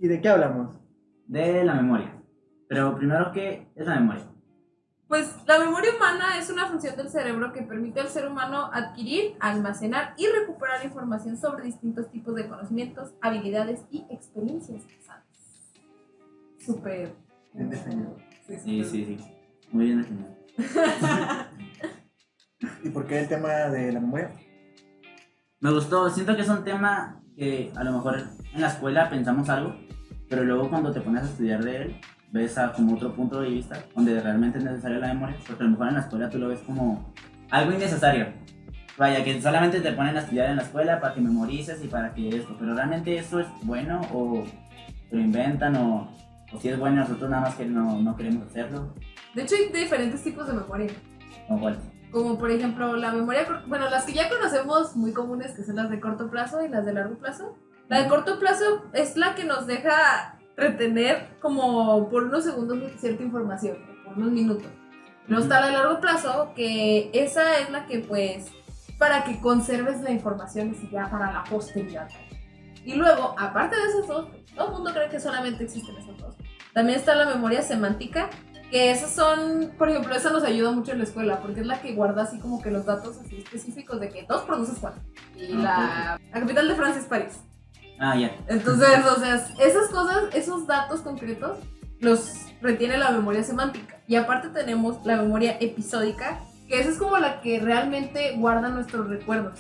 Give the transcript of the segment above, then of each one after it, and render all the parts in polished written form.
¿Y de qué hablamos? De la memoria. Pero primero, ¿qué es la memoria? Pues la memoria humana es una función del cerebro que permite al ser humano adquirir, almacenar y recuperar información sobre distintos tipos de conocimientos, habilidades y experiencias pasadas. Súper Bien definido. Sí. Muy bien definido. ¿Y por qué el tema de la memoria? Me gustó, siento que es un tema que a lo mejor en la escuela pensamos algo, pero luego cuando te pones a estudiar de él, ves a como otro punto de vista donde realmente es necesaria la memoria, porque a lo mejor en la escuela tú lo ves como algo innecesario. Vaya, que solamente te ponen a estudiar en la escuela para que memorices y para que esto, pero realmente eso es bueno o lo inventan o si es bueno nosotros nada más que no queremos hacerlo. De hecho, hay diferentes tipos de memoria. O cuál. Como por ejemplo la memoria, bueno, las que ya conocemos muy comunes, que son las de corto plazo y las de largo plazo. La de corto plazo es la que nos deja retener como por unos segundos cierta información, por unos minutos. Luego está la de largo plazo, que esa es la que pues para que conserves la información y ya para la posteridad. Y luego, aparte de esas dos, todo el mundo cree que solamente existen esas dos. También está la memoria semántica, que esas son, por ejemplo, esa nos ayuda mucho en la escuela, porque es la que guarda así como que los datos así específicos de que 2 produces 4. Y la capital de Francia es París. Ya. Entonces, o sea, esas cosas, esos datos concretos, los retiene la memoria semántica. Y aparte tenemos la memoria episódica, que esa es como la que realmente guarda nuestros recuerdos.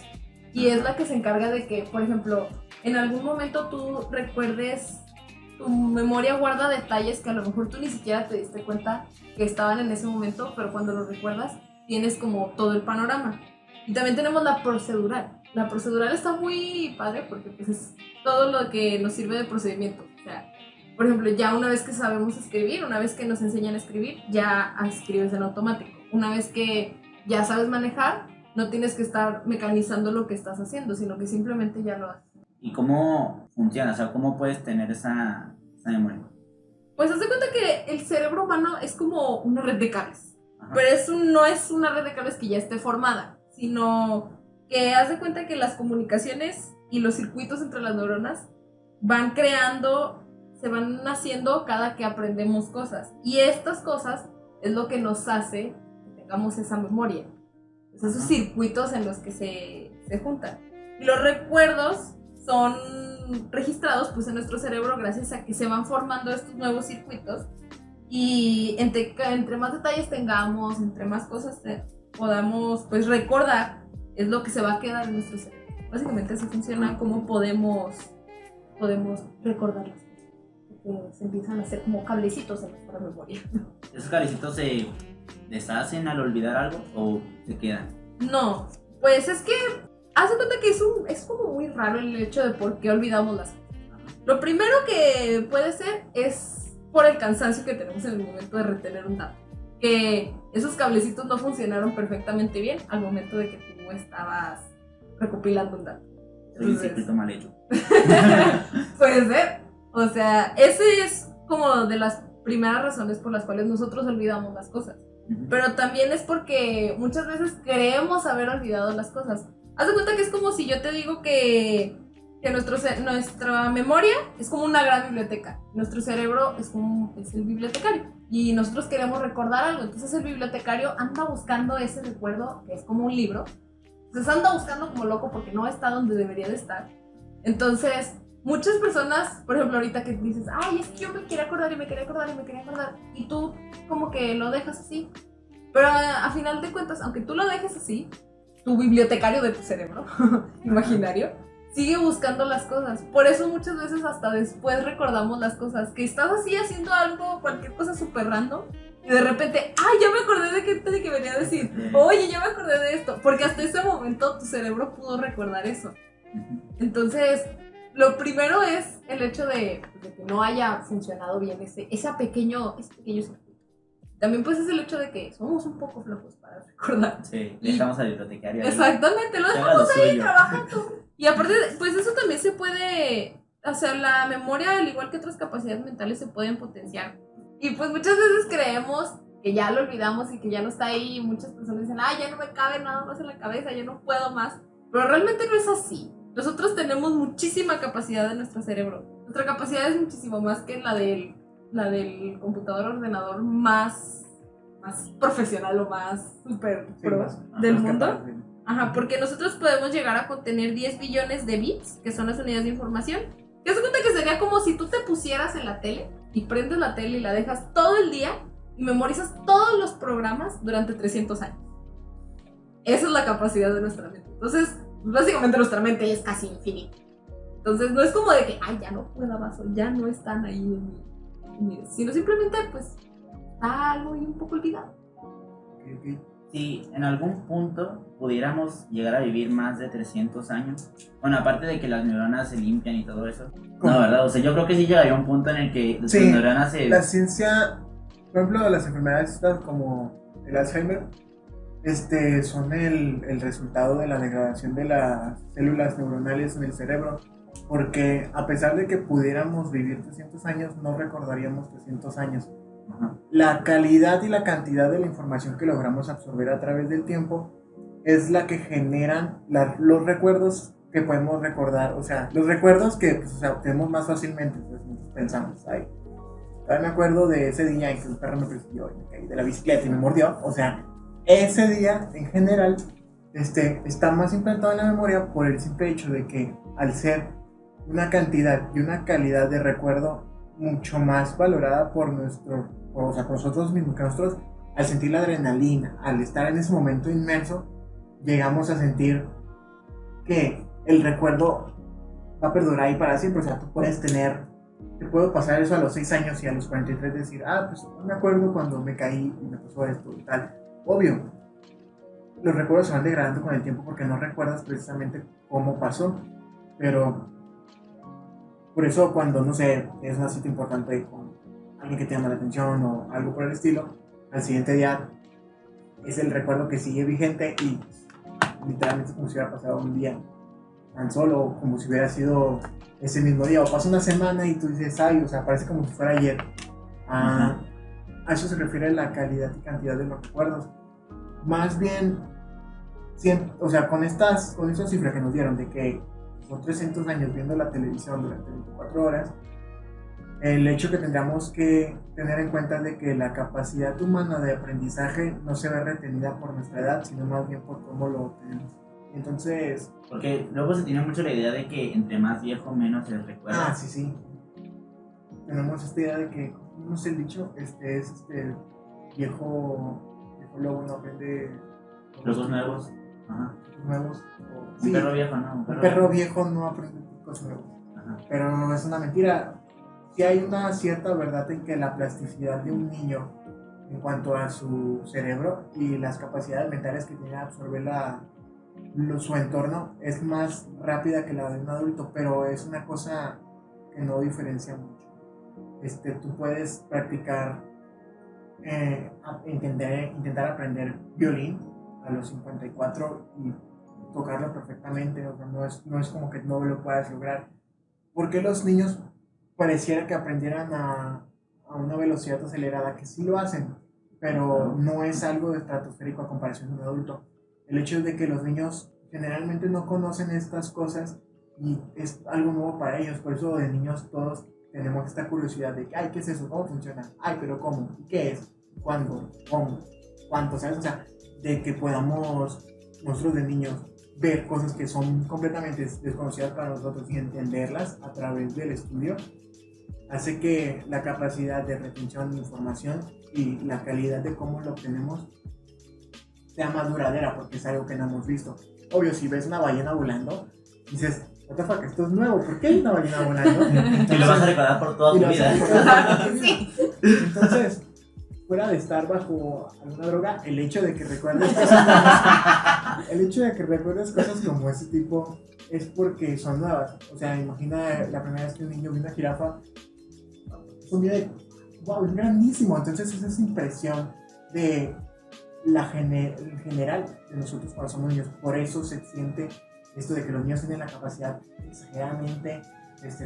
Y es la que se encarga de que, por ejemplo, en algún momento tú recuerdes, tu memoria guarda detalles que a lo mejor tú ni siquiera te diste cuenta que estaban en ese momento, pero cuando lo recuerdas tienes como todo el panorama. Y también tenemos la procedural. La procedural está muy padre porque pues es todo lo que nos sirve de procedimiento. O sea, por ejemplo, ya una vez que sabemos escribir, una vez que nos enseñan a escribir, ya escribes en automático. Una vez que ya sabes manejar, no tienes que estar mecanizando lo que estás haciendo, sino que simplemente ya lo haces. ¿Y cómo funciona? O sea, ¿cómo puedes tener esa memoria? Pues haz de cuenta que el cerebro humano es como una red de cables. Ajá. Pero no es una red de cables que ya esté formada, sino que haz de cuenta que las comunicaciones y los circuitos entre las neuronas van creando, se van haciendo cada que aprendemos cosas. Y estas cosas es lo que nos hace que tengamos esa memoria. Esos circuitos en los que se juntan. Y los recuerdos son registrados pues en nuestro cerebro gracias a que se van formando estos nuevos circuitos y entre más detalles tengamos, entre más cosas podamos pues recordar, es lo que se va a quedar en nuestro cerebro. Básicamente así funciona cómo podemos recordarlas. Porque se empiezan a hacer como cablecitos en nuestra memoria. ¿Esos cablecitos se deshacen al olvidar algo o se quedan? No, pues es que haz de cuenta que es como muy raro el hecho de por qué olvidamos las cosas. Lo primero que puede ser es por el cansancio que tenemos en el momento de retener un dato. Que esos cablecitos no funcionaron perfectamente bien al momento de que tú estabas recopilando un dato. Soy un secreto mal hecho. Puede ser. O sea, ese es como de las primeras razones por las cuales nosotros olvidamos las cosas. Pero también es porque muchas veces creemos haber olvidado las cosas. Haz de cuenta que es como si yo te digo que nuestra memoria es como una gran biblioteca. Nuestro cerebro es el bibliotecario. Y nosotros queremos recordar algo. Entonces el bibliotecario anda buscando ese recuerdo, que es como un libro. Entonces anda buscando como loco porque no está donde debería de estar. Entonces muchas personas, por ejemplo ahorita que dices, ay, es que yo me quería acordar y me quería acordar y me quería acordar. Y tú como que lo dejas así. Pero a final de cuentas, aunque tú lo dejes así, tu bibliotecario de tu cerebro imaginario sigue buscando las cosas. Por eso muchas veces hasta después recordamos las cosas. Que estás así haciendo algo, cualquier cosa súper random, y de repente, ay, ya me acordé de que venía a decir, oye, ya me acordé de esto. Porque hasta ese momento tu cerebro pudo recordar eso. Entonces, lo primero es el hecho de que no haya funcionado bien ese pequeño circuito. También pues es el hecho de que somos un poco flojos para recordar. Sí, dejamos al bibliotecario ahí. Exactamente, lo dejamos ahí trabajando. Y aparte, pues eso también se puede, o sea, la memoria, al igual que otras capacidades mentales, se pueden potenciar. Y pues muchas veces creemos que ya lo olvidamos y que ya no está ahí. Y muchas personas dicen, ay, ya no me cabe nada más en la cabeza, ya no puedo más. Pero realmente no es así. Nosotros tenemos muchísima capacidad en nuestro cerebro. Nuestra capacidad es muchísimo más que la del computador ordenador más profesional o más super pro del mundo. Ajá, porque nosotros podemos llegar a contener 10 billones de bits, que son las unidades de información. Que se cuenta que sería como si tú te pusieras en la tele y prendes la tele y la dejas todo el día y memorizas todos los programas durante 300 años. Esa es la capacidad de nuestra mente. Entonces, básicamente nuestra mente es casi infinita. Entonces, no es como de que, ay, ya no pueda más o ya no están ahí en mi, sino simplemente, pues, está algo y un poco olvidado. Okay. Si en algún punto pudiéramos llegar a vivir más de 300 años, bueno, aparte de que las neuronas se limpian y todo eso, ¿cómo? no, ¿verdad? O sea, yo creo que sí llegaría un punto en el que las Sí, neuronas se... la ciencia, por ejemplo, las enfermedades estas como el Alzheimer, son el resultado de la degradación de las células neuronales en el cerebro, porque a pesar de que pudiéramos vivir 300 años, no recordaríamos 300 años. Ajá. La calidad y la cantidad de la información que logramos absorber a través del tiempo es la que generan los recuerdos que podemos recordar, o sea, los recuerdos que pues, o sea, obtenemos más fácilmente. Entonces pensamos, ay, todavía me acuerdo de ese día en que un perro me persiguió y me caí de la bicicleta y me mordió. O sea, ese día en general está más implantado en la memoria por el simple hecho de que al ser una cantidad y una calidad de recuerdo mucho más valorada por nosotros mismos, que nosotros al sentir la adrenalina, al estar en ese momento inmerso, llegamos a sentir que el recuerdo va a perdurar ahí para siempre. O sea, tú te puedo pasar eso a los 6 años y a los 43 decir, pues no me acuerdo cuando me caí y me pasó esto y tal. Obvio, los recuerdos se van degradando con el tiempo porque no recuerdas precisamente cómo pasó, pero por eso cuando, no sé, es una cita importante con alguien que te llama la atención o algo por el estilo, al siguiente día es el recuerdo que sigue vigente y literalmente es como si hubiera pasado un día tan solo, como si hubiera sido ese mismo día, o pasa una semana y tú dices, ay, o sea, parece como si fuera ayer. A eso se refiere la calidad y cantidad de los recuerdos. Más bien, o sea, con estas cifras que nos dieron de que son 300 años viendo la televisión durante 24 horas, el hecho que tendríamos que tener en cuenta de que la capacidad humana de aprendizaje no se ve retenida por nuestra edad, sino más bien por cómo lo obtenemos. Entonces... Porque luego se tiene mucho la idea de que entre más viejo menos se recuerda. Sí. Tenemos esta idea de que, no sé el dicho, viejo lobo no aprende... Lobos nuevos. Ajá. Nuevos. Un perro viejo, ¿no? Un perro viejo no aprende cosas nuevas. Ajá. Pero no es una mentira. Sí hay una cierta verdad en que la plasticidad de un niño en cuanto a su cerebro y las capacidades mentales que tiene de absorber su entorno es más rápida que la de un adulto, pero es una cosa que no diferencia mucho. Tú puedes practicar, intentar aprender violín a los 54 y tocarlo perfectamente. O sea, no es como que no lo puedas lograr. ¿Por qué los niños pareciera que aprendieran a una velocidad acelerada? Que sí lo hacen, pero no es algo estratosférico a comparación de un adulto. El hecho de que los niños generalmente no conocen estas cosas y es algo nuevo para ellos. Por eso de niños todos tenemos esta curiosidad de, ay, ¿qué es eso? ¿Cómo funciona? Ay, pero ¿cómo? ¿Qué es? ¿Cuándo? ¿Cómo? ¿Cuánto? ¿Sabes? O sea, de que podamos nosotros de niños ver cosas que son completamente desconocidas para nosotros y entenderlas a través del estudio, hace que la capacidad de retención de información y la calidad de cómo lo obtenemos sea más duradera, porque es algo que no hemos visto. Obvio, si ves una ballena volando, dices, what the fuck, esto es nuevo, ¿por qué hay una ballena volando? Entonces, y lo vas a recordar por toda tu vida. Sí. Entonces, fuera de estar bajo alguna droga, el hecho de que recuerdes cosas como ese tipo es porque son nuevas. O sea, imagina la primera vez que un niño vio una jirafa, un día de, wow, es grandísimo. Entonces es esa impresión de el general de nosotros cuando somos niños. Por eso se siente esto de que los niños tienen la capacidad exageradamente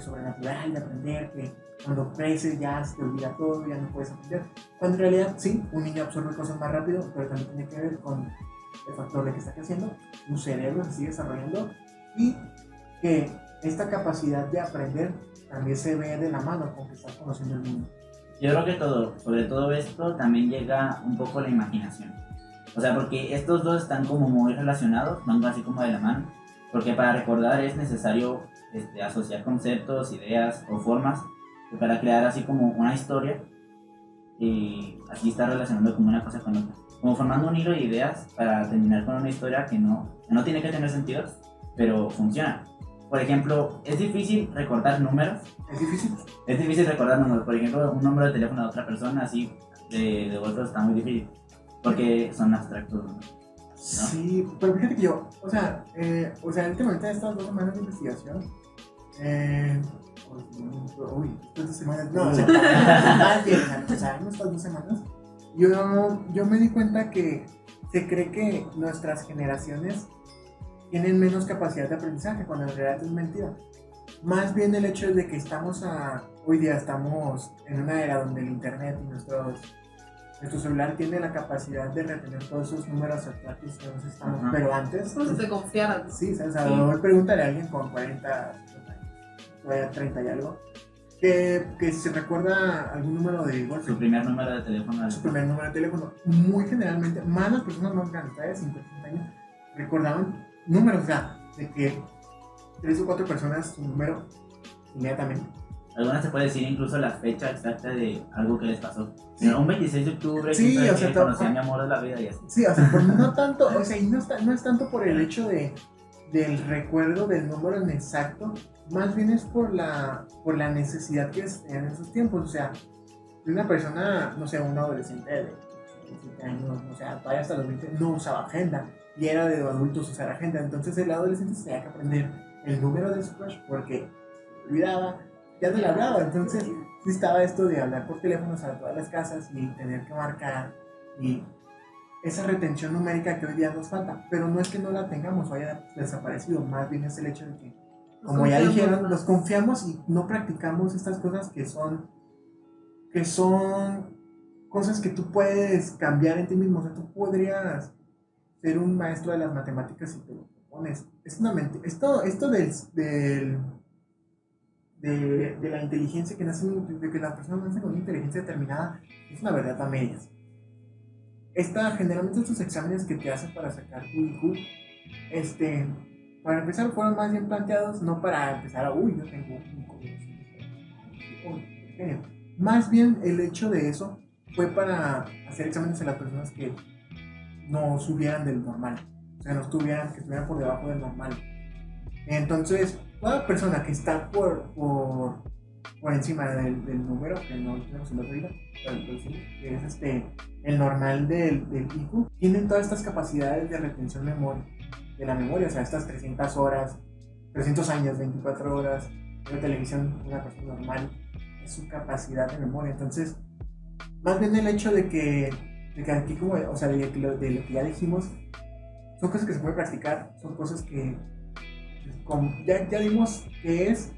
sobrenatural de aprender, que cuando creces ya se te olvida todo, ya no puedes aprender. Cuando en realidad sí, un niño absorbe cosas más rápido, pero también tiene que ver con el factor de que está creciendo, un cerebro se sigue desarrollando y que esta capacidad de aprender también se ve de la mano con que estás conociendo el mundo. Yo creo que sobre todo esto también llega un poco la imaginación. O sea, porque estos dos están como muy relacionados, van así como de la mano. Porque para recordar es necesario asociar conceptos, ideas o formas para crear así como una historia y así estar relacionando como una cosa con otra. Como formando un hilo de ideas para terminar con una historia que no tiene que tener sentido, pero funciona. Por ejemplo, es difícil recordar números. ¿Es difícil? Es difícil recordar números. Por ejemplo, un número de teléfono de otra persona así de golpe está muy difícil. Porque son abstractos, ¿no? Sí, pero fíjate que yo, o sea, últimamente en estas 2 semanas de investigación, estas 2 semanas, no, o sea, más bien, o sea, en estas 2 semanas, yo me di cuenta que se cree que nuestras generaciones tienen menos capacidad de aprendizaje, cuando en realidad es mentira. Más bien el hecho de que hoy día estamos en una era donde el internet y nuestro celular tiene la capacidad de retener todos esos números abstractos que nos estamos, pero antes... Es como si te confiaran. Sí, o sea, hoy pregúntale a alguien con 40, 30 y algo, que se recuerda algún número de golpe. Su primer número de teléfono. Su primer número de teléfono. Muy generalmente, más las personas más grandes, de 50 años, recordaban números, o sea, de que 3 o 4 personas su número inmediatamente. Algunas se puede decir incluso la fecha exacta de algo que les pasó. Sí. Un 26 de octubre, sí, o sea, conocí a mi amor de la vida y así. Sí, o sea, no tanto, o sea, y no es tanto por el hecho del recuerdo del número en exacto, más bien es por la necesidad que tenían en esos tiempos. O sea, una persona, no sé, un adolescente de 17 años, o sea, todavía hasta los 20, no usaba agenda, y era de adultos usar agenda. Entonces el adolescente se tenía que aprender el número de su crush porque se olvidaba, ya no le hablaba. Entonces sí estaba esto de hablar por teléfonos a todas las casas y tener que marcar, y esa retención numérica que hoy día nos falta, pero no es que no la tengamos o haya desaparecido, más bien es el hecho de que, como ya dijeron, nos confiamos y no practicamos estas cosas que son cosas que tú puedes cambiar en ti mismo. O sea, tú podrías ser un maestro de las matemáticas si te lo propones. Es una esto de la inteligencia que nace, de que la persona nace con una inteligencia determinada, es una verdad a medias. Generalmente estos exámenes que te hacen para sacar tu IQ, para empezar fueron más bien planteados no para empezar yo tengo un genio. Más bien el hecho de eso fue para hacer exámenes a las personas que no subieran del normal, o sea, que estuvieran por debajo del normal. Entonces, toda persona que está por encima del número, que no tenemos el otro día, que es el normal del IQ, tienen todas estas capacidades de retención de la memoria, o sea, estas 300 horas, 300 años, 24 horas de televisión, una persona normal, es su capacidad de memoria. Entonces, más bien el hecho de que aquí, como, o sea, de lo que ya dijimos, son cosas que se pueden practicar, son cosas que ya dimos que es.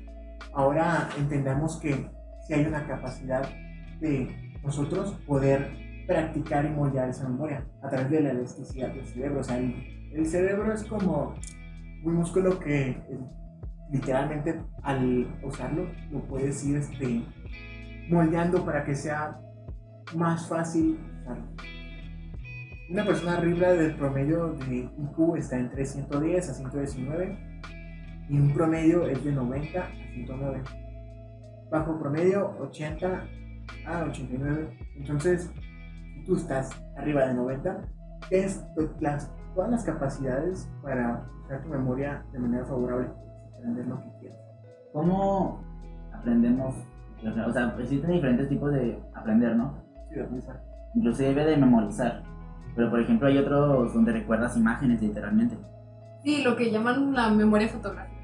Ahora entendamos que si hay una capacidad de nosotros poder practicar y moldear esa memoria a través de la elasticidad del cerebro. O sea, el cerebro es como un músculo que literalmente al usarlo lo puedes ir moldeando para que sea más fácil usarlo. Una persona arriba del promedio de IQ está entre 110 a 119 y un promedio es de 90 a 109. Bajo promedio 80 a 89. Entonces, si tú estás arriba de 90, tienes todas las capacidades para usar tu memoria de manera favorable, aprender lo que quieras. ¿Cómo aprendemos? O sea, existen diferentes tipos de aprender, ¿no? Sí, de pensar. Inclusive de memorizar. Pero por ejemplo hay otros donde recuerdas imágenes literalmente. Sí, lo que llaman la memoria fotográfica.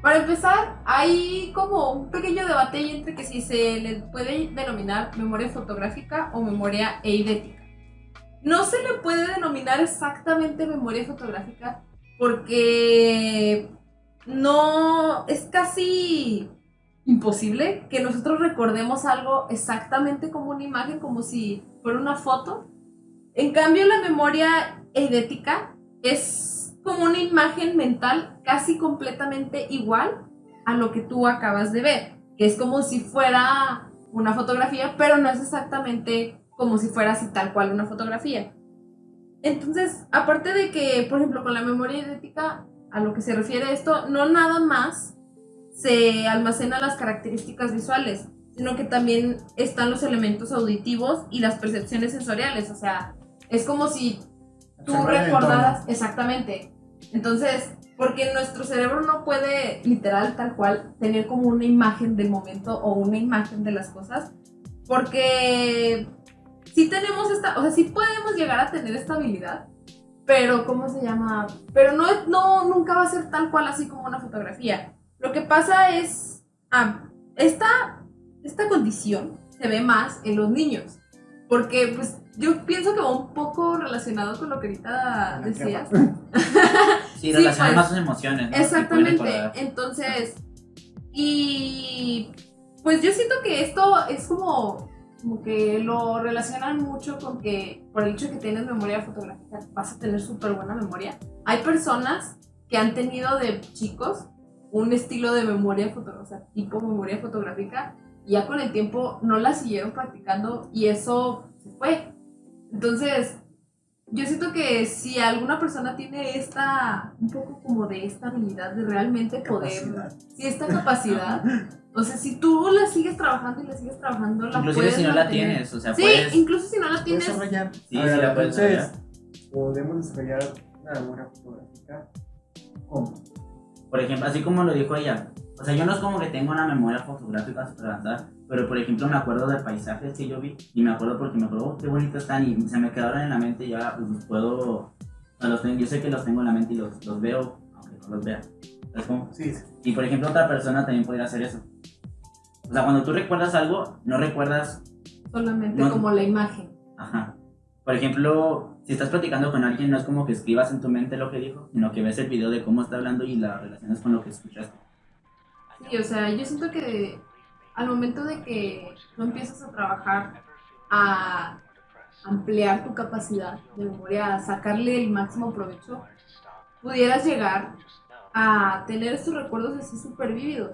Para empezar, hay como un pequeño debate ahí entre que si se le puede denominar memoria fotográfica o memoria eidética. No se le puede denominar exactamente memoria fotográfica porque no es casi imposible que nosotros recordemos algo exactamente como una imagen, como si fuera una foto. En cambio, la memoria eidética es como una imagen mental casi completamente igual, a lo que tú acabas de ver, que es como si fuera una fotografía, pero no es exactamente como si fuera así tal cual una fotografía. Entonces, aparte de que, por ejemplo, con la memoria idéntica, a lo que se refiere esto, no nada más se almacenan las características visuales, sino que también están los elementos auditivos y las percepciones sensoriales. O sea, es como si tú Absorber el recordaras entorno. exactamente. Entonces, porque nuestro cerebro no puede literal tal cual tener como una imagen del momento o una imagen de las cosas, porque sí tenemos esta, o sea, sí podemos llegar a tener esta habilidad, pero ¿cómo se llama? Pero nunca va a ser tal cual así como una fotografía. Lo que pasa es, esta condición se ve más en los niños, porque pues yo pienso que va un poco relacionado con lo que ahorita decías. Sí, Sí, relaciona pues, más sus emociones, ¿no? Y pueden Exactamente, recordar. entonces, y pues yo siento que esto es como que lo relacionan mucho con que por el hecho de que tienes memoria fotográfica vas a tener súper buena memoria. Hay personas que han tenido de chicos un estilo de memoria o sea, tipo memoria fotográfica, y ya con el tiempo no la siguieron practicando y eso se fue. Entonces, yo siento que si alguna persona tiene un poco como de esta habilidad de realmente poder, Capacidad. si esta capacidad, o sea, si tú la sigues trabajando y la sigues trabajando, la Inclusive puedes si no la mantener. tienes, o sea, Sí, puedes... incluso si no la Puedes tienes, desarrollar. Sí, A sí ver, la puedes entonces, podemos desarrollar una memoria fotográfica. ¿Cómo? Por ejemplo, así como lo dijo ella, o sea, yo no es como que tengo una memoria fotográfica super avanzada, pero por ejemplo me acuerdo de paisajes que yo vi y me acuerdo porque me acuerdo, oh, qué bonitos están y se me quedaron en la mente y ya pues, los puedo, o sea, yo sé que los tengo en la mente y los veo, aunque no los vea. ¿Sabes cómo? Sí, sí. Y por ejemplo otra persona también podría hacer eso. O sea, cuando tú recuerdas algo, no recuerdas, solamente No. como la imagen. ajá. Por ejemplo, si estás platicando con alguien, no es como que escribas en tu mente lo que dijo, sino que ves el video de cómo está hablando y la relacionas con lo que escuchaste. Sí, o sea, yo siento que al momento de que tú empiezas a trabajar, a ampliar tu capacidad de memoria, a sacarle el máximo provecho, pudieras llegar a tener estos recuerdos así súper vívidos.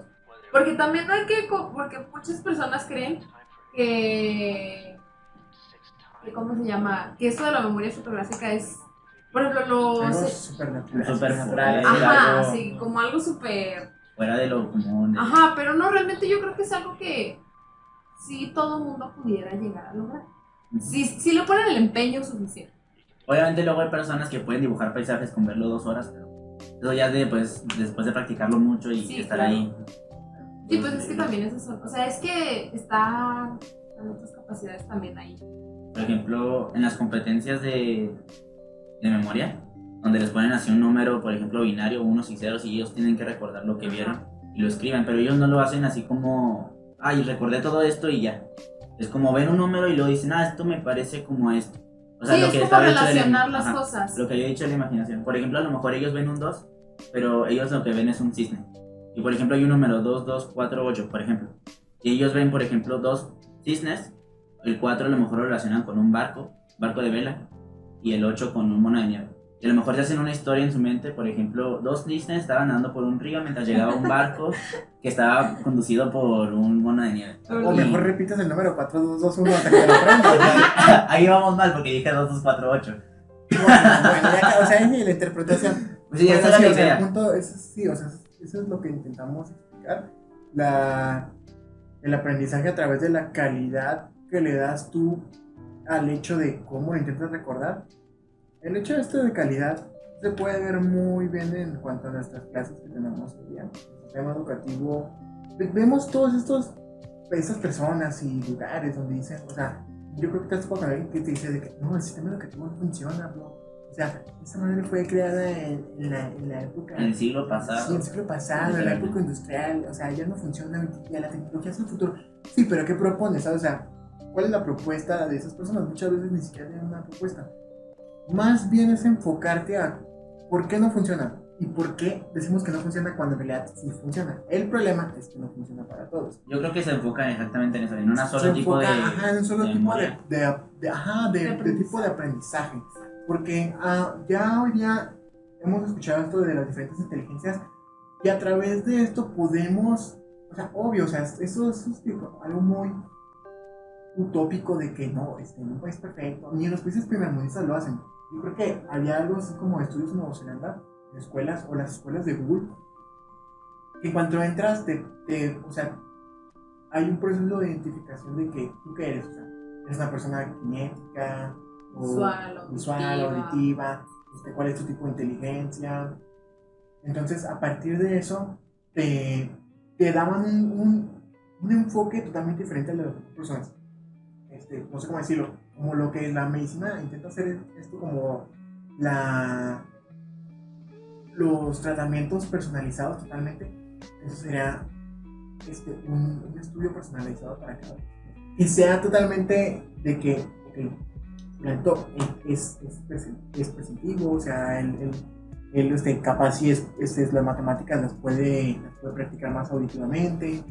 Porque también no hay que, porque muchas personas creen que, ¿cómo se llama? Que esto de la memoria fotográfica es, por ejemplo, Algo se- supernatural. Súper supernatural. fuerte. ajá, algo- sí, como algo súper, Fuera de lo común. ajá, pero no, realmente yo creo que es algo que sí todo mundo pudiera llegar a lograr. Si le ponen el empeño suficiente. Obviamente luego hay personas que pueden dibujar paisajes con verlo 2 horas, pero eso ya de, pues, después de practicarlo mucho y Sí, estar claro. ahí. Sí, pues es que también es eso. O sea, es que están otras capacidades también ahí. Por ejemplo, en las competencias de memoria, donde les ponen así un número, por ejemplo, binario, unos y ceros, y ellos tienen que recordar lo que vieron y lo escriben, pero ellos no lo hacen así como, ay, recordé todo esto y ya. Es como ven un número y luego dicen, ah, esto me parece como esto. O sea, Sí, lo es que como estaba hecho de la- relacionar las ajá, cosas. lo que yo he dicho de la imaginación. Por ejemplo, a lo mejor ellos ven un 2, pero ellos lo que ven es un cisne. Y por ejemplo, hay un número 2, 2, 4, 8, por ejemplo. Y ellos ven, por ejemplo, 2 cisnes. El 4 a lo mejor lo relacionan con un barco de vela. Y el 8 con un mono de nieve. Y a lo mejor se hacen una historia en su mente. Por ejemplo, 2 cisnes estaban nadando por un río mientras llegaba un barco que estaba conducido por un mono de nieve. O mejor repites el número 4221 hasta que te lo aprendas. Ahí vamos mal porque dije 2, 2, 4, 8. Bueno, ya, o sea, es la interpretación. Pues sí, esa Bueno, es la o sea, idea. el punto es, sí, o sea, eso es lo que intentamos explicar. El aprendizaje a través de la calidad que le das tú al hecho de cómo lo intentas recordar. El hecho de esto de calidad se puede ver muy bien en cuanto a nuestras clases que tenemos hoy día. En el sistema educativo vemos todos estas personas y lugares donde dicen, o sea, yo creo que te has topado con alguien que te dice de que no, el sistema educativo no funciona, bro. O sea, esa madre fue creada en la época... En el siglo pasado. Sí, en el siglo pasado, en la época industrial. O sea, ya no funciona, ya la tecnología es el futuro. Sí, pero ¿qué propones? ¿Sabes? O sea, ¿cuál es la propuesta de esas personas? Muchas veces ni siquiera tienen una propuesta. Más bien es enfocarte a por qué no funciona y por qué decimos que no funciona cuando en realidad sí funciona. El problema es que no funciona para todos. Yo creo que se enfoca exactamente en eso, en una Se solo tipo de. enfoca, ajá, en un solo de tipo memoria. de tipo de aprendizaje. Porque ya hoy día hemos escuchado esto de las diferentes inteligencias, Y a través de esto podemos, o sea, obvio, o sea, eso es tipo, algo muy utópico de que no, en un país perfecto, ni en los países primermundistas lo hacen. Yo creo que había algo así como estudios en Nueva Zelanda, en escuelas o las escuelas de Google, que cuando entras, o sea, hay un proceso de identificación de que tú qué eres, o sea, eres una persona kinética, o visual, auditiva, cuál es tu tipo de inteligencia. Entonces, a partir de eso, te daban un enfoque totalmente diferente al de las otras personas. No sé cómo decirlo, como lo que la medicina intenta hacer esto como los tratamientos personalizados totalmente. Eso sería un estudio personalizado para cada uno. Y sea totalmente de que, ok, es perceptivo, o sea, él capaz si las matemáticas las puede practicar más auditivamente,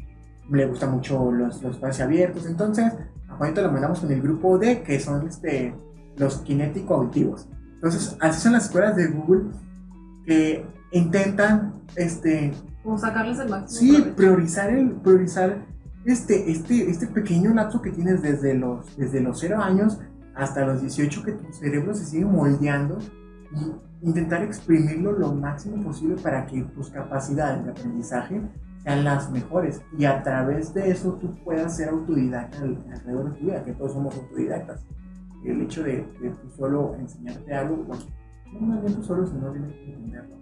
le gustan mucho los espacios abiertos. Entonces a Juanito lo mandamos con el grupo D, que son los kinético auditivos. Entonces así son las escuelas de Google que intentan como sacarles el máximo. Sí, priorizar este pequeño lapso que tienes desde los 0 años hasta los 18, que tu cerebro se sigue moldeando, y intentar exprimirlo lo máximo posible para que tus capacidades de aprendizaje sean las mejores, y a través de eso tú puedas ser autodidacta alrededor de tu vida, que todos somos autodidactas. El hecho de tú solo enseñarte algo, bueno, no más bien tú solo, sino bien entenderlo,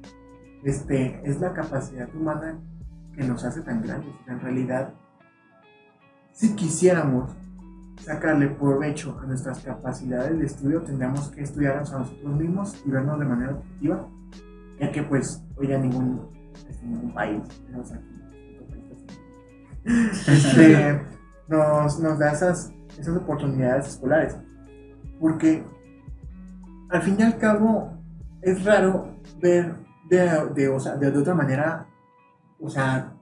es la capacidad humana que nos hace tan grandes. En realidad, si quisiéramos sacarle provecho a nuestras capacidades de estudio, tendríamos que estudiarnos a nosotros mismos y vernos de manera objetiva, ya que pues hoy ya ningún país, menos aquí, nos da esas oportunidades escolares, porque al fin y al cabo es raro ver de otra manera, o sea,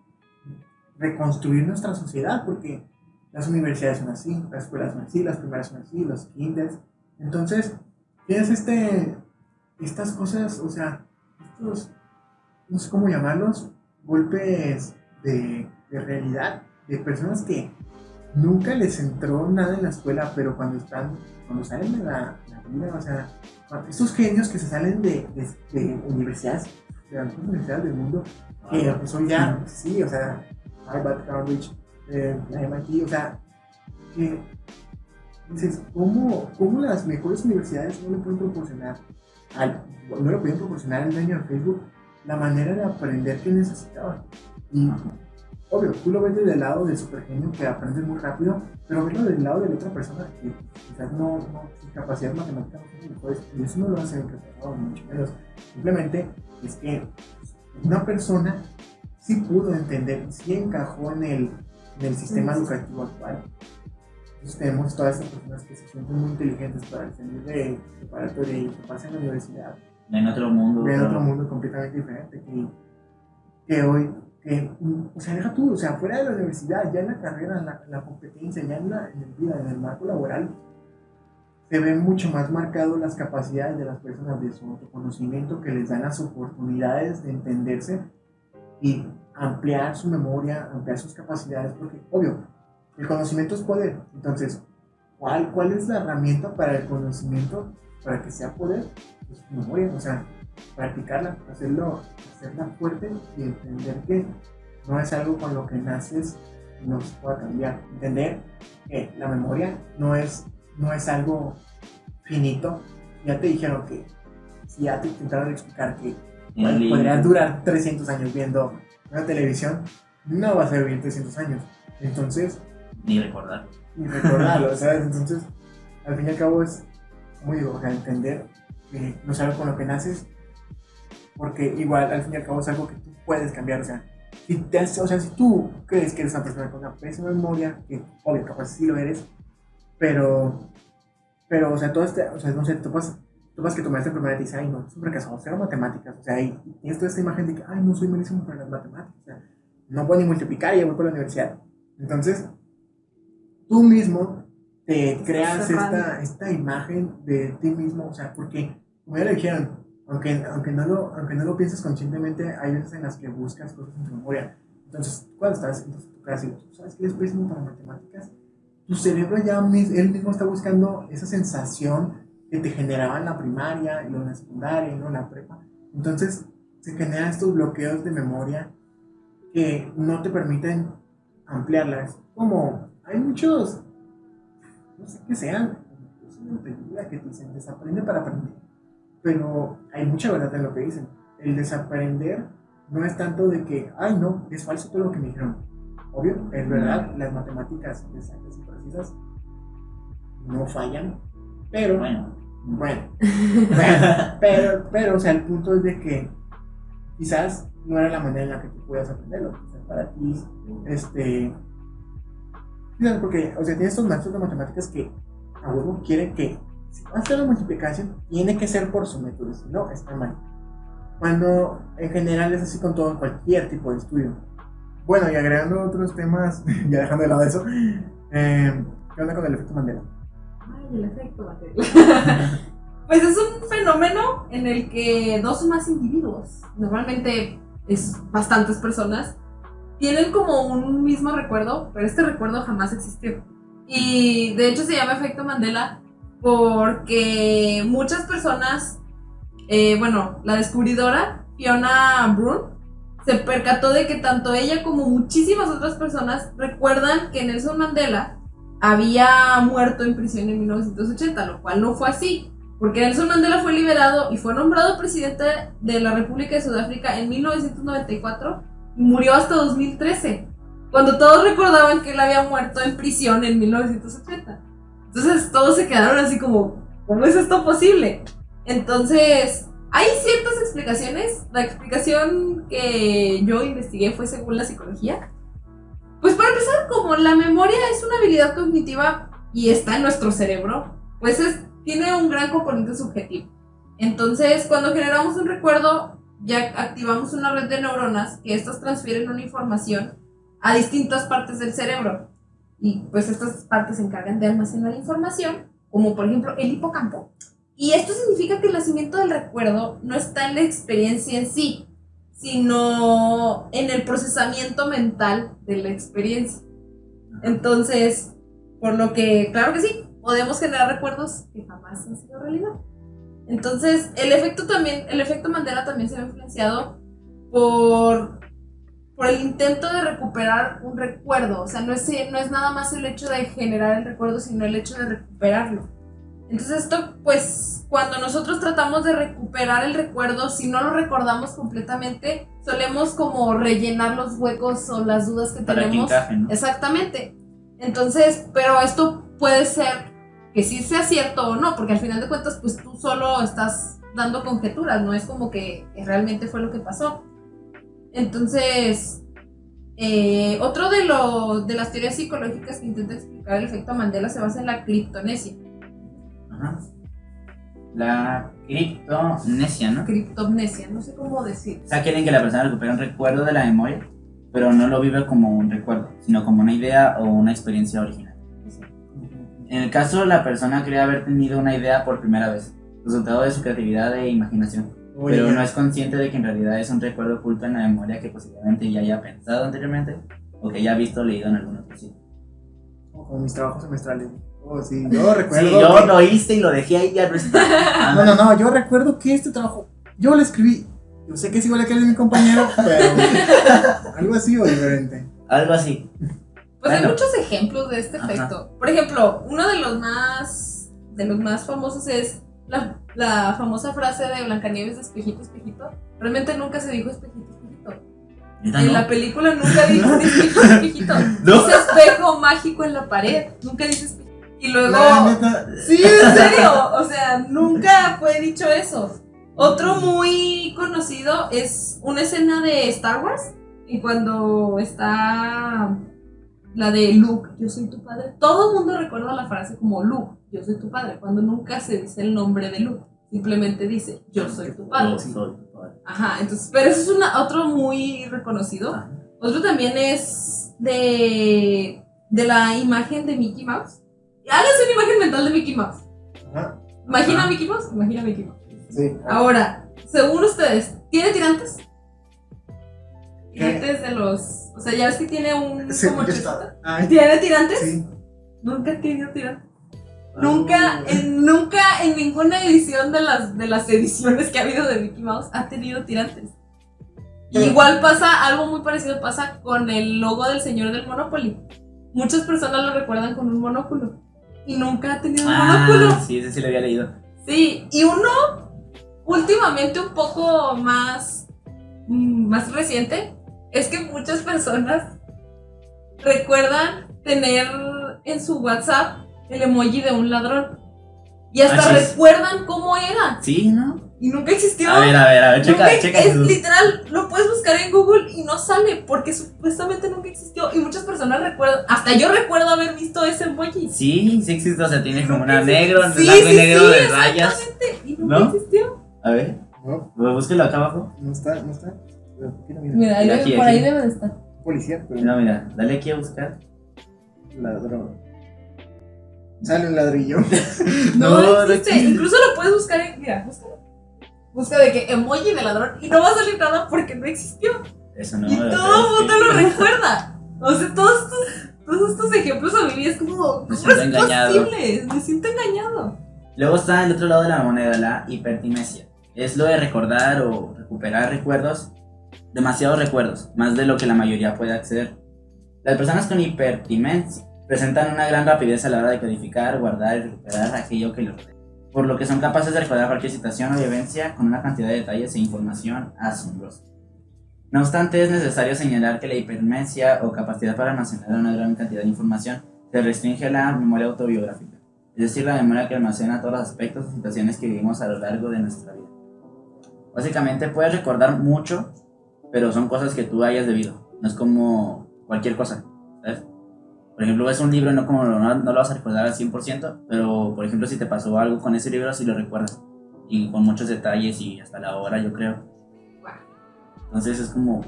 reconstruir nuestra sociedad, porque las universidades son así, las escuelas son así, las primarias son así, los kinders. Entonces, tienes estas cosas, o sea, estos, no sé cómo llamarlos, golpes de realidad, de personas que nunca les entró nada en la escuela, pero cuando salen de la vida, o sea, estos genios que se salen de universidades, de las universidades del mundo, que pues son ya, sí, o sea, Harvard, Cambridge, la MIT, o sea, que dices, ¿cómo las mejores universidades no le pueden proporcionar no le pueden proporcionar al dueño de Facebook la manera de aprender que necesitaba? Y obvio, tú lo ves desde el lado del supergenio que aprende muy rápido, pero verlo del lado de la otra persona que quizás sus capacidades matemáticas no son mejores, y eso no lo hace preparado, mucho menos. Simplemente es que una persona sí pudo entender, sí encajó en el sistema educativo actual. Entonces tenemos todas estas personas que se sienten muy inteligentes para salir de preparatoria y que pasan a la universidad. En otro mundo. Ven otro mundo completamente diferente. Que hoy, o sea, deja tú, o sea, fuera de la universidad, ya en la carrera, en la competencia, ya en el vida, en el marco laboral, se ven mucho más marcadas las capacidades de las personas, de su autoconocimiento, que les dan las oportunidades de entenderse y ampliar su memoria, ampliar sus capacidades, porque, obvio, el conocimiento es poder. Entonces, ¿cuál es la herramienta para el conocimiento, para que sea poder? Pues memoria, o sea, practicarla, hacerla fuerte y entender que no es algo con lo que naces y no se pueda cambiar. Entender que la memoria no es algo finito. Ya te dijeron que, si ya te intentaron explicar que podrías durar 300 años viendo una televisión, no vas a vivir 300 años. Entonces, ni recordarlo, ¿sabes? Entonces, al fin y al cabo es, como digo, o sea, entender que no es algo con lo que naces, porque igual al fin y al cabo es algo que tú puedes cambiar. O sea, si tú crees que eres una persona con una pésima memoria, que obvio, capaz sí lo eres, pero o sea, o sea, no sé, tú vas que tu maestra primero te dice, ay, no, es un fracasado, cero matemáticas, o sea, y tienes toda esta imagen de que, ay, no soy malísimo para las matemáticas, o sea, no puedo ni multiplicar y ya voy por la universidad. Entonces, tú mismo te creas esta imagen de ti mismo, o sea, porque, como ya le dijeron, aunque no lo pienses conscientemente, hay veces en las que buscas cosas en tu memoria. Entonces, cuando estás en tu casa y tú sabes que eres pésimo para matemáticas, tu cerebro él mismo está buscando esa sensación que te generaba en la primaria, en la secundaria, en la prepa. Entonces, se generan estos bloqueos de memoria que no te permiten ampliarlas. Como hay muchos, no sé qué sean, que te dicen desaprende para aprender. Pero hay mucha verdad en lo que dicen. El desaprender no es tanto de que, ay no, es falso todo lo que me dijeron. Obvio, es verdad, las matemáticas exactas y precisas no fallan, pero bueno, pero, o sea, el punto es de que quizás no era la manera en la que tú puedas aprenderlo. O sea, para ti, quizás porque, o sea, tienes estos maestros de matemáticas que a huevo quieren que si vas a hacer la multiplicación, tiene que ser por su método, si no, está mal. Cuando en general es así con todo, cualquier tipo de estudio. Bueno, y agregando otros temas, ya dejando de lado eso, ¿qué onda con el efecto Mandela? Ay, el efecto Mandela. Pues es un fenómeno en el que dos o más individuos, normalmente es bastantes personas, tienen como un mismo recuerdo, pero este recuerdo jamás existió. Y de hecho se llama efecto Mandela porque muchas personas, la descubridora Fiona Brun se percató de que tanto ella como muchísimas otras personas recuerdan que Nelson Mandela había muerto en prisión en 1980, lo cual no fue así, porque Nelson Mandela fue liberado y fue nombrado presidente de la República de Sudáfrica en 1994 y murió hasta 2013, cuando todos recordaban que él había muerto en prisión en 1980. Entonces todos se quedaron así como, ¿cómo es esto posible? Entonces, hay ciertas explicaciones. La explicación que yo investigué fue según la psicología. Pues para empezar, como la memoria es una habilidad cognitiva y está en nuestro cerebro, pues tiene un gran componente subjetivo. Entonces, cuando generamos un recuerdo, ya activamos una red de neuronas que estas transfieren una información a distintas partes del cerebro. Y pues estas partes se encargan de almacenar información, como por ejemplo el hipocampo. Y esto significa que el nacimiento del recuerdo no está en la experiencia en sí, sino en el procesamiento mental de la experiencia. Entonces, por lo que, claro que sí, podemos generar recuerdos que jamás han sido realidad. Entonces, el efecto Mandela también se ve influenciado por el intento de recuperar un recuerdo. O sea, no es nada más el hecho de generar el recuerdo, sino el hecho de recuperarlo. Entonces esto, pues, cuando nosotros tratamos de recuperar el recuerdo, si no lo recordamos completamente, solemos como rellenar los huecos o las dudas que para tenemos. Que encaje, ¿no? Exactamente. Entonces, pero esto puede ser que sí sea cierto o no, porque al final de cuentas, pues tú solo estás dando conjeturas, no es como que realmente fue lo que pasó. Entonces, otro de las teorías psicológicas que intenta explicar el efecto Mandela se basa en la criptonesia. Ajá. La criptomnesia, ¿no? Criptomnesia, no sé cómo decir. O sea, quieren que la persona recupere un recuerdo de la memoria, pero no lo vive como un recuerdo, sino como una idea o una experiencia original. En el caso, la persona cree haber tenido una idea por primera vez, resultado de su creatividad e imaginación, pero no es consciente de que en realidad es un recuerdo oculto en la memoria que posiblemente ya haya pensado anteriormente o que ya ha visto o leído en algún otro sitio. Como mis trabajos semestrales. Oh, sí, yo recuerdo. Sí, yo lo hice y lo dejé ahí ya no está. No, yo recuerdo que este trabajo yo lo escribí. Yo sé que es igual a que el de mi compañero, pero algo así o diferente. Algo así. Pues hay muchos ejemplos de este efecto. Por ejemplo, uno de los más famosos es la famosa frase de Blancanieves de espejito, espejito. Realmente nunca se dijo espejito, espejito. En la película nunca dice espejito, espejito. ¿No? Dice espejo mágico en la pared. Nunca dice espejito. Y luego... Sí, en serio. O sea, nunca fue dicho eso. Otro muy conocido es una escena de Star Wars. Y cuando está la de Luke, yo soy tu padre, todo el mundo recuerda la frase como Luke, yo soy tu padre, cuando nunca se dice el nombre de Luke, simplemente dice yo soy tu padre. Yo soy tu padre. Ajá, entonces, pero eso es otro muy reconocido. Ajá. Otro también es de la imagen de Mickey Mouse. Hágase una imagen mental de Mickey Mouse. Ajá. Imagina a Mickey Mouse, imagina a Mickey Mouse. Sí. Ahora, según ustedes, ¿tiene tirantes? Tirantes de los... O sea, ya ves que tiene un... Sí, como ya chistota. está. Ay, ¿Tiene tirantes? sí. Nunca he tenido tirantes. Nunca en ninguna edición de las ediciones que ha habido de Mickey Mouse ha tenido tirantes. Y igual pasa, algo muy parecido pasa con el logo del señor del Monopoly. Muchas personas lo recuerdan con un monóculo. Y nunca ha tenido un monóculo. Sí, ese sí lo había leído. Sí, y uno últimamente un poco más reciente es que muchas personas recuerdan tener en su WhatsApp el emoji de un ladrón. Y hasta recuerdan cómo era. Sí, ¿no? Y nunca existió. A ver, checa. Es literal, lo puedes buscar en Google y no sale porque supuestamente nunca existió. Y muchas personas recuerdan, hasta yo recuerdo haber visto ese emoji. Sí existe, o sea, tiene como una existe. negro, Sí, blanco y negro sí, de rayas. exactamente. Y nunca ¿No? existió. A ver, No, búsquelo acá abajo. no está. Aquí no, mira. Mira, Mira, aquí, por aquí. ahí debe de estar. Policía, pero No, mira, dale aquí a buscar. ladrón. Sale un ladrillo. No existe. Incluso lo puedes buscar en. Mira, búscalo. Busca de que emoji de ladrón y no va a salir nada porque no existió. Eso no. Y todo el mundo lo recuerda. O sea, todos estos ejemplos a mí es como. ¿Cómo es siento engañado. posible? Me siento engañado. Luego está el otro lado de la moneda, la hipertimesia. Es lo de recordar o recuperar recuerdos, demasiados recuerdos, más de lo que la mayoría puede acceder. Las personas con hipertimesia presentan una gran rapidez a la hora de codificar, guardar y recuperar aquello que los rodea, por lo que son capaces de recordar cualquier situación o vivencia con una cantidad de detalles e información asombrosa. No obstante, es necesario señalar que la hipertimesia o capacidad para almacenar una gran cantidad de información se restringe a la memoria autobiográfica, es decir, la memoria que almacena todos los aspectos o situaciones que vivimos a lo largo de nuestra vida. Básicamente puedes recordar mucho, pero son cosas que tú hayas debido, no es como cualquier cosa, ¿sabes? Por ejemplo, ves un libro, no lo vas a recordar al 100%, pero por ejemplo si te pasó algo con ese libro sí lo recuerdas, y con muchos detalles y hasta la hora, yo creo. Entonces es como,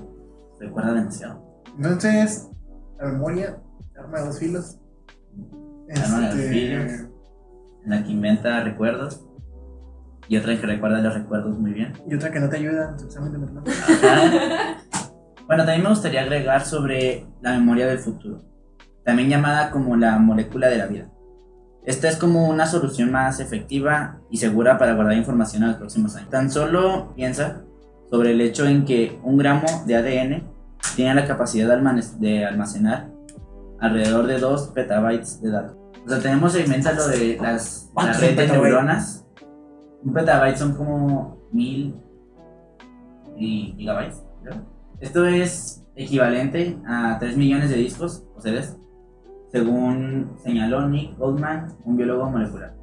recuerda demasiado. Entonces, la memoria, arma de dos filos. Arma de dos filos. En la que inventa recuerdos y otra que recuerda los recuerdos muy bien. Y otra que no te ayuda en tu examen de matemáticas. Bueno, también me gustaría agregar sobre la memoria del futuro, también llamada como la molécula de la vida. Esta es como una solución más efectiva y segura para guardar información a los próximos años. Tan solo piensa sobre el hecho en que 1 gramo de ADN tiene la capacidad de almacenar alrededor de 2 petabytes de datos. O sea, tenemos en mente lo de la red de neuronas. 1 petabyte son como 1000 gigabytes, ¿verdad? Esto es equivalente a 3 millones de discos o CDs, según señaló Nick Goldman, un biólogo molecular.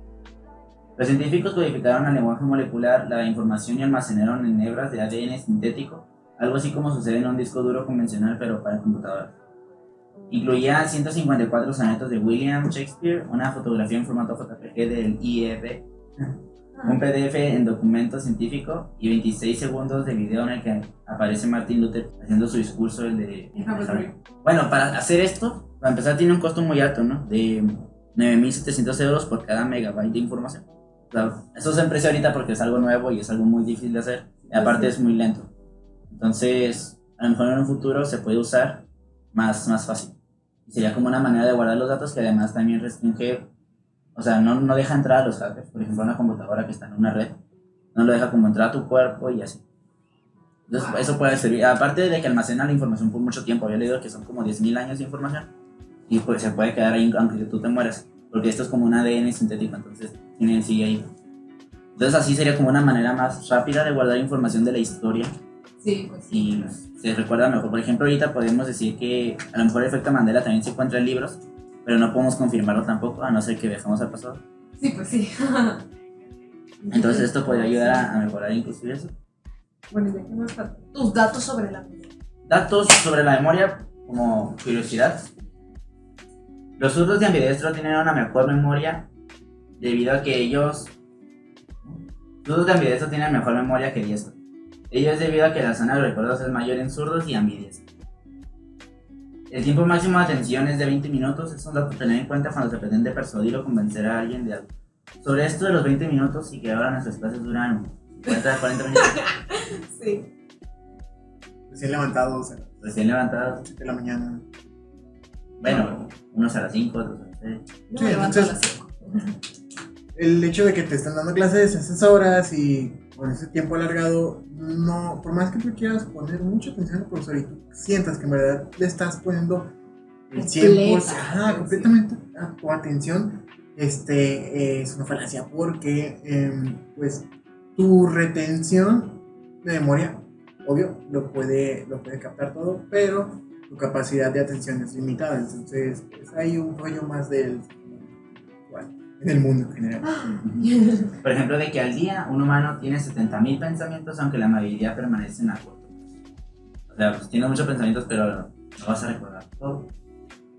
Los científicos codificaron al lenguaje molecular la información y almacenaron en hebras de ADN sintético, algo así como sucede en un disco duro convencional pero para computadoras. Incluía 154 sonetos de William Shakespeare, una fotografía en formato JPG del IEB, un PDF en documento científico y 26 segundos de video en el que aparece Martin Luther haciendo su discurso, el de... Bueno, para hacer esto, para empezar tiene un costo muy alto, ¿no? De 9.700 euros por cada megabyte de información. O sea, eso es en precio ahorita porque es algo nuevo y es algo muy difícil de hacer. Y aparte es muy lento. Entonces, a lo mejor en un futuro se puede usar más fácil. Y sería como una manera de guardar los datos que además también restringe, o sea, no deja entrar a los hackers. Por ejemplo, una computadora que está en una red, no lo deja como entrar a tu cuerpo y así. Entonces, eso puede servir. Aparte de que almacena la información por mucho tiempo, había leído que son como 10.000 años de información. Y pues se puede quedar ahí aunque tú te mueras. Porque esto es como un ADN sintético, entonces tiene sí ahí. Entonces así sería como una manera más rápida de guardar información de la historia. Sí, pues sí. Y se recuerda mejor. Por ejemplo, ahorita podemos decir que a lo mejor el efecto Mandela también se encuentra en libros, pero no podemos confirmarlo tampoco, a no ser que viajamos al pasado. Sí, pues sí. Entonces esto podría ayudar a mejorar inclusive eso. Bueno, ¿y qué más falta? Tus datos sobre la memoria. Datos sobre la memoria, como curiosidad. Los zurdos de ambidextro tienen una mejor memoria debido a que ellos... Los zurdos de ambidextro tienen mejor memoria que diestro. Ello es debido a que la zona de los recuerdos es mayor en zurdos y ambidiestros. El tiempo máximo de atención es de 20 minutos, es un dato a tener en cuenta cuando se pretende persuadir o convencer a alguien de algo. Sobre esto de los 20 minutos y que ahora nuestras clases duran 40 minutos. Sí. Recién levantados a Recién levantados. 7 de la mañana. Bueno, unos a las 5, otros a las 6. Yo Sí, me levanto a entonces- las 5. El hecho de que te están dando clases a esas horas y con ese tiempo alargado, no, por más que tú quieras poner mucha atención al profesor y tú sientas que en verdad le estás poniendo el 100%, Completa, completamente a tu atención, es una falacia porque pues tu retención de memoria, obvio, lo puede captar todo, pero tu capacidad de atención es limitada, entonces pues, hay un rollo más del en el mundo en general. Por ejemplo, de que al día un humano tiene 70.000 pensamientos, aunque la mayoría permanecen a corto plazo. O sea, pues tiene muchos pensamientos, pero no vas a recordar todo.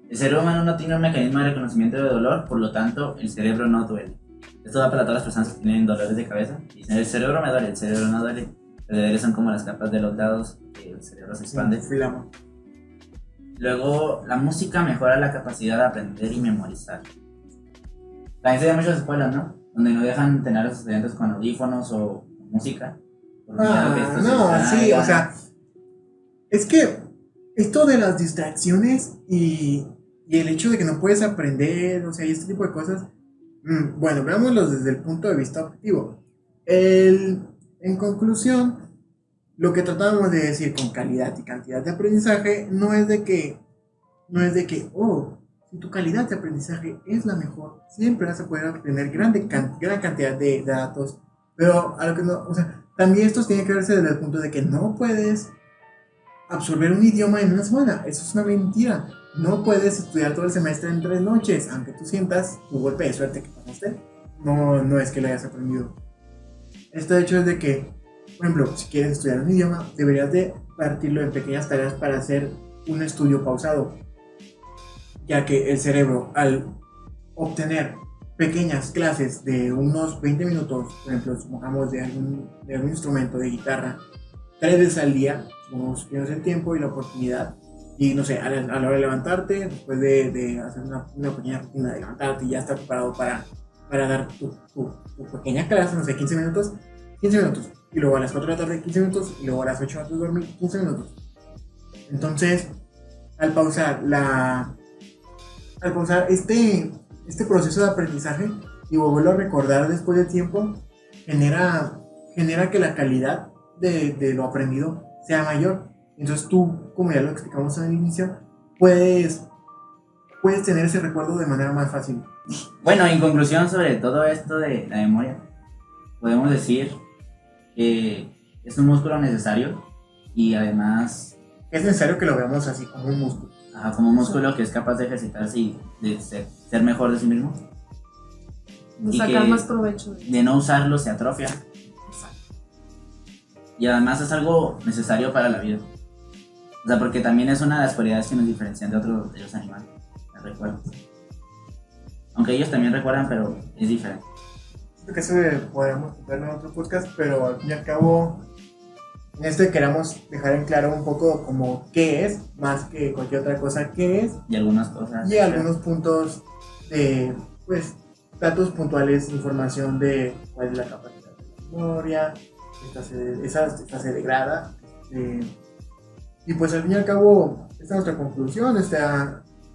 El cerebro humano no tiene un mecanismo de reconocimiento de dolor, por lo tanto, el cerebro no duele. Esto va para todas las personas que tienen dolores de cabeza. Dicen, el cerebro me duele, el cerebro no duele. Los deberes son como las capas de los dados, que el cerebro se expande. Flama. Luego, la música mejora la capacidad de aprender y memorizar. También se ve en muchas escuelas, ¿no? Donde no dejan tener a los estudiantes con audífonos o música. Por miedo que esto se No, sí, distraiga. o sea, es que esto de las distracciones y el hecho de que no puedes aprender, o sea, y este tipo de cosas, bueno, veámoslo desde el punto de vista objetivo. En conclusión, lo que tratábamos de decir con calidad y cantidad de aprendizaje no es de que, oh, si tu calidad de aprendizaje es la mejor, siempre vas a poder obtener gran cantidad de datos, pero a lo que no, o sea, también esto tiene que verse desde el punto de que no puedes absorber un idioma en una semana, eso es una mentira. No puedes estudiar todo el semestre en 3 noches, aunque tú sientas tu golpe de suerte que pasaste, no es que lo hayas aprendido. Esto de hecho es de que, por ejemplo, si quieres estudiar un idioma, deberías de partirlo en pequeñas tareas para hacer un estudio pausado, ya que el cerebro, al obtener pequeñas clases de unos 20 minutos, por ejemplo, supongamos de algún instrumento de guitarra, 3 veces al día, tienes el tiempo y la oportunidad, y no sé, a la hora de levantarte, después de hacer una pequeña rutina de levantarte y ya estar preparado para dar tu pequeña clase, no sé, 15 minutos, y luego a las 4 de la tarde 15 minutos, y luego a las 8 antes de dormir 15 minutos. Entonces, al pausar este proceso de aprendizaje y volverlo a recordar después de tiempo, genera que la calidad de lo aprendido sea mayor. Entonces tú, como ya lo explicamos al inicio, puedes tener ese recuerdo de manera más fácil. Bueno, en conclusión sobre todo esto de la memoria, podemos decir que es un músculo necesario y además Es necesario que lo veamos así como un músculo. como un músculo que es capaz de ejercitarse y de ser mejor de sí mismo. De Y sacar que más provecho. de no usarlo se atrofia. Y además es algo necesario para la vida. O sea, porque también es una de las cualidades que nos diferencian de los animales. El recuerdo. Aunque ellos también recuerdan, pero es diferente. Creo que eso podríamos contarlo en otro podcast, pero al fin y al cabo, en este queramos dejar en claro un poco como qué es, más que cualquier otra cosa, qué es, Y algunas cosas. y algunos puntos de, pues, datos puntuales, información de cuál es la capacidad de la memoria, esta se degrada, y pues al fin y al cabo, esta es nuestra conclusión.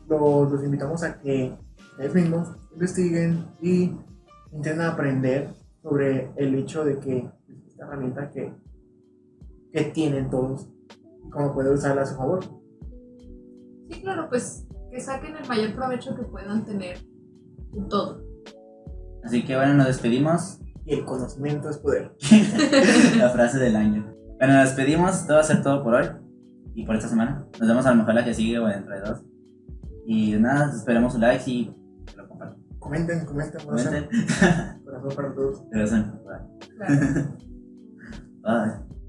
Los invitamos a que ustedes mismos investiguen y intenten aprender sobre el hecho de que esta herramienta que tienen todos, cómo poder usarla a su favor. Sí, claro, pues que saquen el mayor provecho que puedan tener en todo. Así que bueno, nos despedimos. Y el conocimiento es poder. La frase del año. Bueno, nos despedimos. Esto va a ser todo por hoy y por esta semana. Nos vemos a lo mejor la que sigue o dentro de 2. Y nada, esperemos un like y que lo compartan. Comenten. Comenten. Corazón para todos. Corazón. Claro. Bye.